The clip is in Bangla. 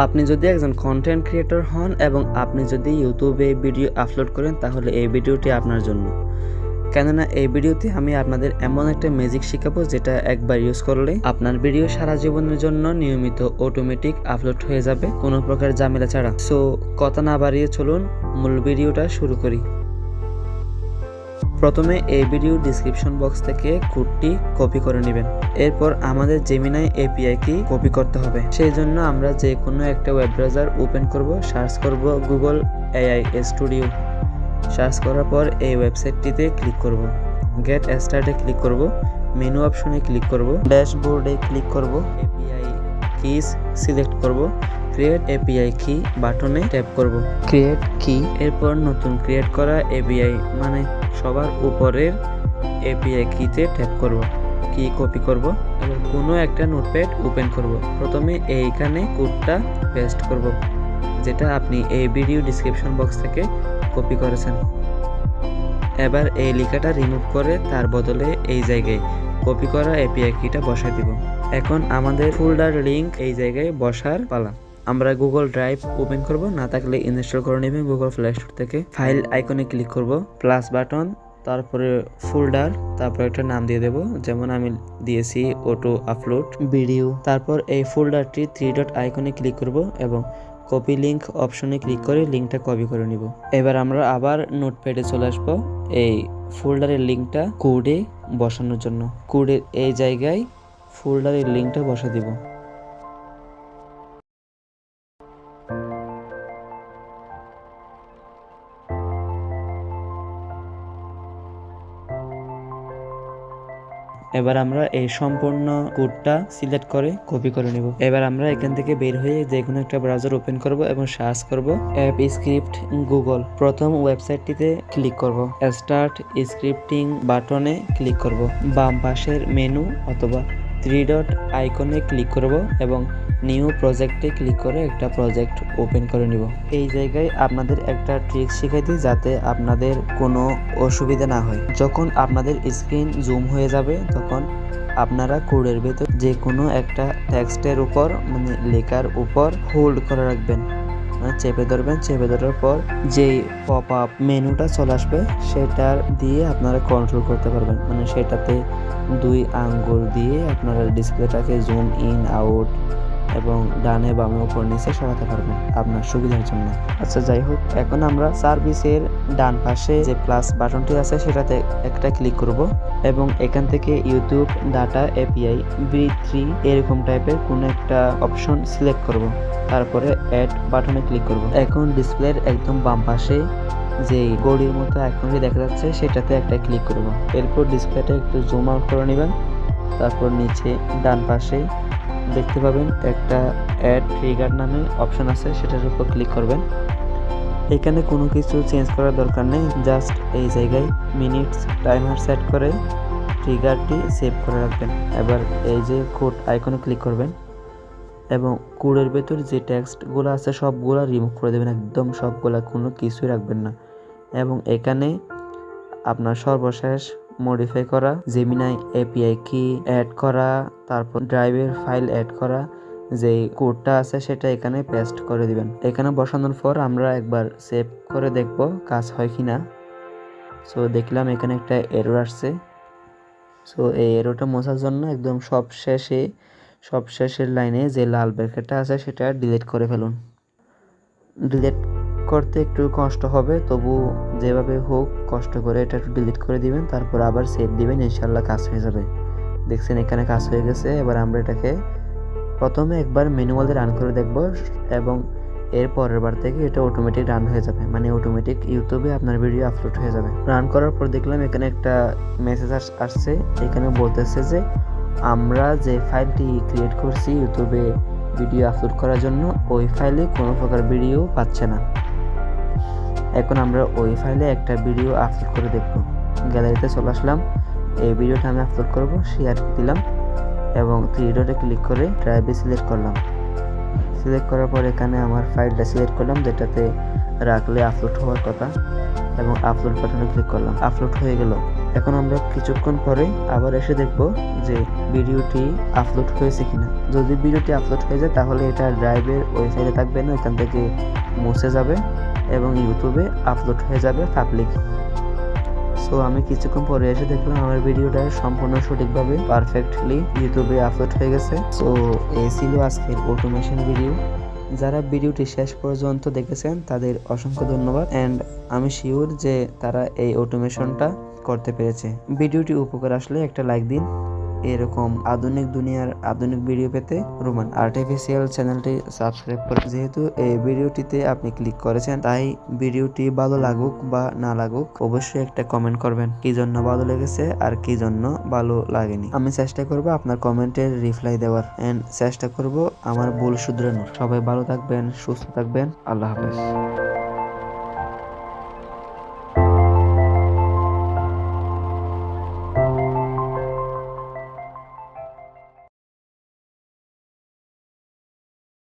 আপনি যদি একজন কন্টেন্ট ক্রিয়েটর হন এবং আপনি যদি ইউটিউবে ভিডিও আপলোড করেন তাহলে এই ভিডিওটি আপনার জন্য। কেননা এই ভিডিওতে আমি আপনাদের এমন একটা ম্যাজিক শেখাবো যেটা একবার ইউজ করলে আপনার ভিডিও সারা জীবনের জন্য নিয়মিত অটোমেটিক আপলোড হয়ে যাবে কোনো প্রকার ঝামেলা ছাড়া। সো কথা না বাড়িয়ে চলুন মূল ভিডিওটা শুরু করি। প্রথমে এই ভিডিও ডিসক্রিপশন বক্স থেকে কোডটি কপি করে নেবেন। এরপর আমাদের জেমিনাই এপিআই কি কপি করতে হবে। সেই জন্য আমরা যে কোনো একটা ওয়েব ব্রাউজার ওপেন করব, সার্চ করব গুগল এআই স্টুডিও। সার্চ করার পর এই ওয়েবসাইটটিতে ক্লিক করব, গেট স্টার্টে ক্লিক করব, মেনু অপশনে ক্লিক করব, ড্যাশবোর্ডে ক্লিক করব, এপিআই কিস সিলেক্ট করব, ক্রিয়েট এপিআই কি বাটনে ট্যাপ করব, ক্রিয়েট কি। এরপর নতুন ক্রিয়েট করা এপিআই মানে সবার উপরের এপিআই কিতে ট্যাপ করব, কি কপি করব এবং কোনো একটা নোটপ্যাড ওপেন করব। প্রথমে এইখানে কোডটা পেস্ট করব যেটা আপনি এই ভিডিও ডিসক্রিপশন বক্স থেকে কপি করেছেন। এবার এই লেখাটা রিমুভ করে তার বদলে এই জায়গায় কপি করা এপিআই কিটা বসাই দিব। এখন আমাদের ফোল্ডার লিংক এই জায়গায় বসার পালা। আমরা গুগল ড্রাইভ ওপেন করব, না থাকলে ইনস্টল করে নেবেন গুগল প্লে স্টোর থেকে। ফাইল আইকনে ক্লিক করব, প্লাস বাটন, তারপরে ফোল্ডার, তারপর একটা নাম দিয়ে দেব, যেমন আমি দিয়েছি অটো আপলোড ভিডিও। তারপর এই ফোল্ডারটি 3 ডট আইকনে ক্লিক করব এবং কপি লিংক অপশনে ক্লিক করে লিংকটা কপি করে নিব। এবার আমরা আবার নোটপ্যাডে চলে আসবো এই ফোল্ডারের লিংকটা কোডে বসানোর জন্য। কোডের এই জায়গায় ফোল্ডারের লিংকটা বসা দিব। এবার আমরা এই সম্পূর্ণ কোডটা সিলেক্ট করে কপি করে নিব। এবার আমরা এখান থেকে বের হয়ে যে কোনো একটা ব্রাউজার ওপেন করব এবং সার্চ করব অ্যাপ স্ক্রিপ্ট গুগল। প্রথম ওয়েবসাইটটিতে ক্লিক করব, স্টার্ট স্ক্রিপ্টিং বাটনে ক্লিক করব, বাম পাশের মেনু অথবা 3 ডট আইকনে ক্লিক করব এবং নিউ প্রজেক্টে ক্লিক করে একটা প্রজেক্ট ওপেন করে নিব। এই জায়গায় আপনাদের একটা ট্রিক শিখাই দিই যাতে আপনাদের কোনো অসুবিধা না হয়। যখন আপনাদের স্ক্রিন জুম হয়ে যাবে তখন আপনারা কোডের ভেতর যে কোনো একটা টেক্সটের উপর মানে লেখার উপর হোল্ড করে রাখবেন, মানে চেপে ধরবেন। চেপে ধরার পর যে পপ আপ মেনুটা চলে আসবে সেটার দিয়ে আপনারা কন্ট্রোল করতে পারবেন, মানে সেটাতে 2 আঙ্গুল দিয়ে আপনারা ডিসপ্লেটাকে জুম ইন আউট এবং ডানে বামে উপর নিচে সরাতে পারবেন আপনার সুবিধার জন্য। আচ্ছা যাই হোক, এখন আমরা সার্ভিসের ডান পাশে যে প্লাস বাটনটি আছে সেটাতে একটা ক্লিক করব এবং এখান থেকে ইউটিউব ডাটা এপিআই V3 এরকম টাইপের কোনো একটা অপশন সিলেক্ট করব, তারপরে অ্যাড বাটনে ক্লিক করব। এখন ডিসপ্লের একদম বাম পাশে যে ঘড়ির মতো আইকনটি দেখা যাচ্ছে সেটাতে একটা ক্লিক করব। এরপর ডিসপ্লেটা একটু জুম আউট করে নেবেন। তারপর নিচে ডান পাশে দেখতে পাবেন একটা অ্যাড ট্রিগার নামে অপশন আছে, সেটার উপর ক্লিক করবেন। এখানে কোনো কিছু চেঞ্জ করার দরকার নেই, জাস্ট এই জায়গায় মিনিটস টাইমার সেট করে ট্রিগারটি সেভ করে রাখবেন। এবার এই যে কোড আইকনে ক্লিক করবেন এবং কোডের ভেতর যে টেক্সটগুলো আছে সবগুলো রিমুভ করে দেবেন, একদম সবগুলা, কোনো কিছুই রাখবেন না। এবং এখানে আপনার সর্বশেষ মডিফাই করা জেমিনাই এপিআই কি অ্যাড করা, তারপর ড্রাইভের ফাইল অ্যাড করা যে কোডটা আছে সেটা এখানে পেস্ট করে দিবেন। এখানে বসানোর পর আমরা একবার সেভ করে দেখব কাজ হয় কি না। সো দেখলাম এখানে একটা এরর আসছে। সো এই এররটা মোছার জন্য একদম সবশেষের লাইনে যে লাল ব্র্যাকেটটা আছে সেটা ডিলিট করে ফেলুন। ডিলিট করতে একটু কষ্ট হবে, তবু যেভাবে হোক কষ্ট করে এটা একটু ডিলিট করে দিবেন, তারপর আবার সেভ দিবেন, ইনশাল্লাহ কাজ হয়ে যাবে। দেখছেন এখানে কাজ হয়ে গেছে। এবার আমরা এটাকে প্রথমে একবার ম্যানুয়ালি রান করে দেখব এবং এর পরের বার থেকে এটা অটোমেটিক রান হয়ে যাবে, মানে অটোমেটিক ইউটিউবে আপনার ভিডিও আপলোড হয়ে যাবে। রান করার পর দেখলাম এখানে একটা মেসেজ আসছে, এখানে বলতেছে যে আমরা যে ফাইলটি ক্রিয়েট করছি ইউটিউবে ভিডিও আপলোড করার জন্য ওই ফাইলে কোনো প্রকার ভিডিও পাচ্ছে না। এখন আমরা ওই ফাইলে একটা ভিডিও আপলোড করে দেখব। গ্যালারিতে চলে আসলাম, এই ভিডিওটা আমি আপলোড করব, শেয়ার দিলাম এবং 3 ডটে ক্লিক করে ড্রাইভে সিলেক্ট করলাম। সিলেক্ট করার পর এখানে আমার ফাইলটা সিলেক্ট করলাম যেটাতে রাখলে আপলোড হওয়ার কথা এবং আপলোড বাটনে ক্লিক করলাম। আপলোড হয়ে গেল। এখন আমরা কিছুক্ষণ পরে আবার এসে দেখব যে ভিডিওটি আপলোড হয়েছে কিনা। যদি ভিডিওটি আপলোড হয়ে যায় তাহলে এটা ড্রাইভের ওই ফাইলে থাকবে না, এখান থেকে মুছে যাবে এবং ইউটিউবে আপলোড হয়ে যাবে পাবলিক। সো আমি কিছুক্ষণ পরে এসে দেখলাম আমার ভিডিওটা সম্পূর্ণ সঠিকভাবে পারফেক্টলি ইউটিউবে আপলোড হয়ে গেছে। সো এই ছিল আজকের অটোমেশন ভিডিও। যারা ভিডিওটি শেষ পর্যন্ত দেখেছেন তাদের অসংখ্য ধন্যবাদ অ্যান্ড আমি শিওর যে তারা এই অটোমেশনটা করতে পেরেছে। ভিডিওটি উপকার আসলে একটা লাইক দিন। এরকম আধুনিক দুনিয়ার আধুনিক ভিডিও পেতে রোমান আর্টিফিশিয়াল চ্যানেলটি সাবস্ক্রাইব করুন। যেহেতু এই ভিডিওটিতে আপনি ক্লিক করেছেন তাই ভিডিওটি ভালো লাগুক বা না লাগুক অবশ্যই একটা কমেন্ট করবেন, কি জন্য ভালো লেগেছে আর কি জন্য ভালো লাগেনি। আমি চেষ্টা করব আপনার কমেন্টের রিপ্লাই দেওয়ার এন্ড চেষ্টা করব আমার ভুল শুধরানোর। সবাই ভালো থাকবেন, সুস্থ থাকবেন, আল্লাহ হাফেজ।